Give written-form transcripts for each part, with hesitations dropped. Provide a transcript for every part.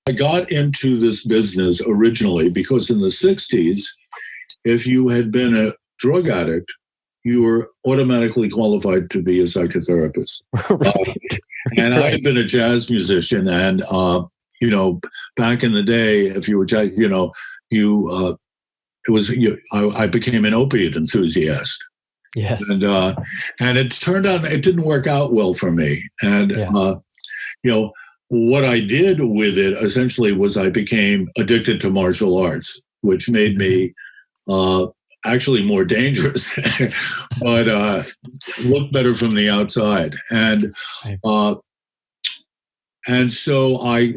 I got into this business originally because in the 60s, if you had been a drug addict, you were automatically qualified to be a psychotherapist. Right. And I had been a jazz musician, and back in the day, if you were, I became an opiate enthusiast. Yes. And it turned out it didn't work out well for me. And what I did with it essentially was I became addicted to martial arts, which made me actually more dangerous, but looked better from the outside. And so I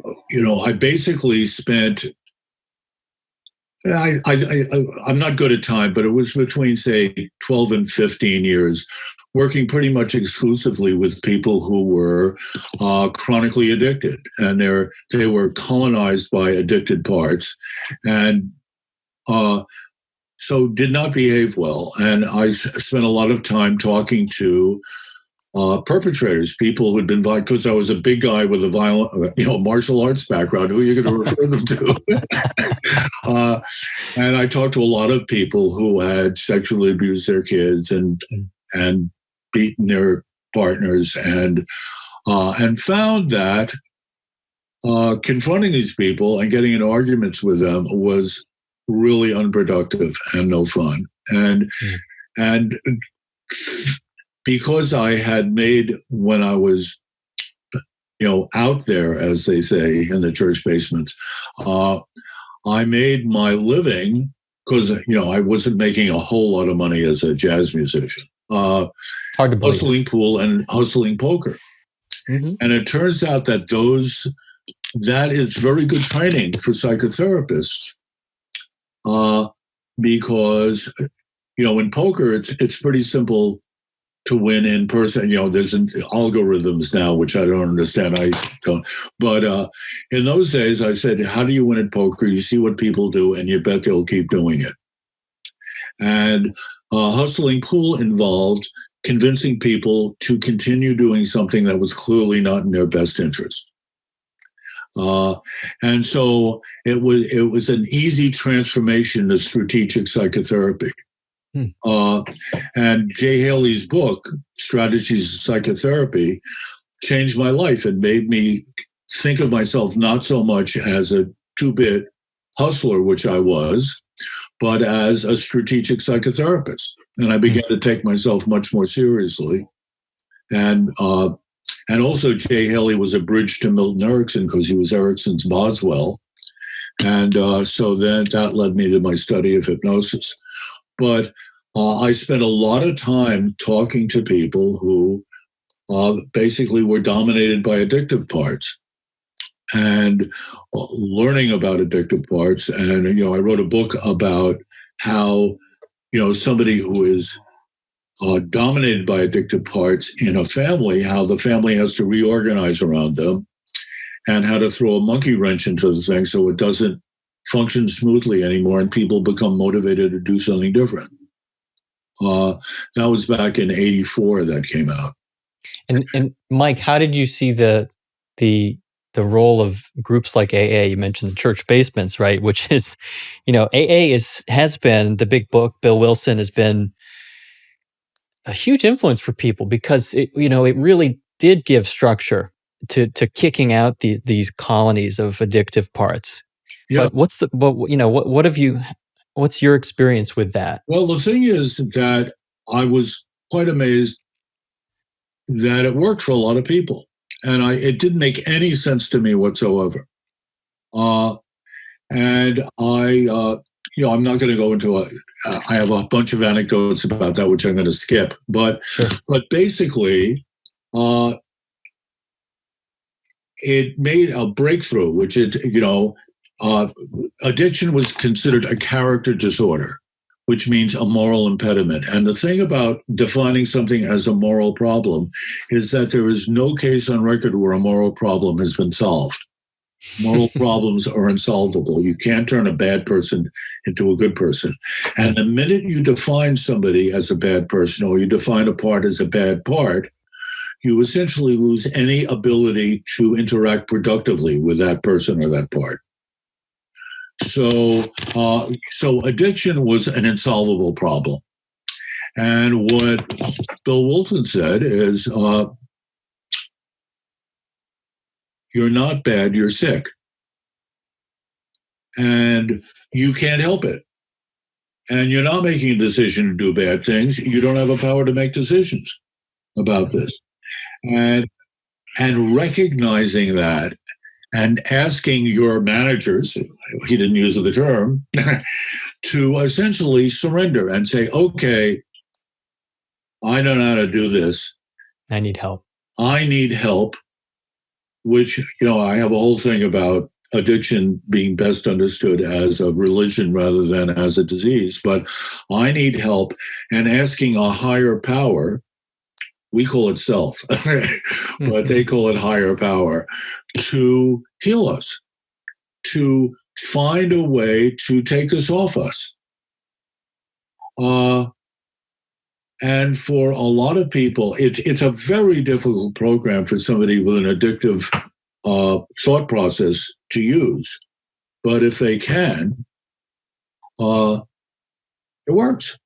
basically spent. I'm not good at time, but it was between, say, 12 and 15 years, working pretty much exclusively with people who were chronically addicted, and they were colonized by addicted parts, and so did not behave well. And I spent a lot of time talking to perpetrators, people who'd been violent, because I was a big guy with a violent, martial arts background. Who are you going to refer them to? And I talked to a lot of people who had sexually abused their kids and beaten their partners, and found that confronting these people and getting in arguments with them was really unproductive and no fun. And because I had made, when I was, out there, as they say, in the church basements, I made my living because, I wasn't making a whole lot of money as a jazz musician. Hard to believe. Hustling pool and hustling poker. Mm-hmm. And it turns out that that is very good training for psychotherapists, because, in poker, it's pretty simple to win in person. There's algorithms now, which I don't understand. I don't. But in those days, I said, how do you win at poker? You see what people do, and you bet they'll keep doing it. And hustling pool involved convincing people to continue doing something that was clearly not in their best interest. And so it was an easy transformation to strategic psychotherapy. And Jay Haley's book, Strategies of Psychotherapy, changed my life and made me think of myself not so much as a two-bit hustler, which I was, but as a strategic psychotherapist. And I began to take myself much more seriously. And also Jay Haley was a bridge to Milton Erickson because he was Erickson's Boswell. And so then that led me to my study of hypnosis. But I spent a lot of time talking to people who basically were dominated by addictive parts and learning about addictive parts. And, I wrote a book about how, somebody who is dominated by addictive parts in a family, how the family has to reorganize around them and how to throw a monkey wrench into the thing so it doesn't function smoothly anymore and people become motivated to do something different. That was back in '84 that came out. And Mike, how did you see the role of groups like AA? You mentioned the church basements, right? Which is, AA has been the big book. Bill Wilson has been a huge influence for people because it really did give structure to kicking out these colonies of addictive parts. Yeah. But what's your experience with that? Well, the thing is that I was quite amazed that it worked for a lot of people. And it didn't make any sense to me whatsoever. And I'm not going to go into I have a bunch of anecdotes about that, which I'm going to skip. But basically, it made a breakthrough, which addiction was considered a character disorder, which means a moral impediment. And the thing about defining something as a moral problem is that there is no case on record where a moral problem has been solved. Moral problems are unsolvable. You can't turn a bad person into a good person. And the minute you define somebody as a bad person or you define a part as a bad part, you essentially lose any ability to interact productively with that person or that part. So addiction was an insolvable problem. And what Bill Wilson said is, you're not bad, you're sick. And you can't help it. And you're not making a decision to do bad things. You don't have a power to make decisions about this. And recognizing that and asking your managers, he didn't use the term, to essentially surrender and say, okay, I don't know how to do this. I need help. I need help, which, I have a whole thing about addiction being best understood as a religion rather than as a disease. But I need help, and asking a higher power, we call it self, but they call it higher power, to heal us, to find a way to take this off us. And for a lot of people, it's a very difficult program for somebody with an addictive thought process to use. But if they can, it works.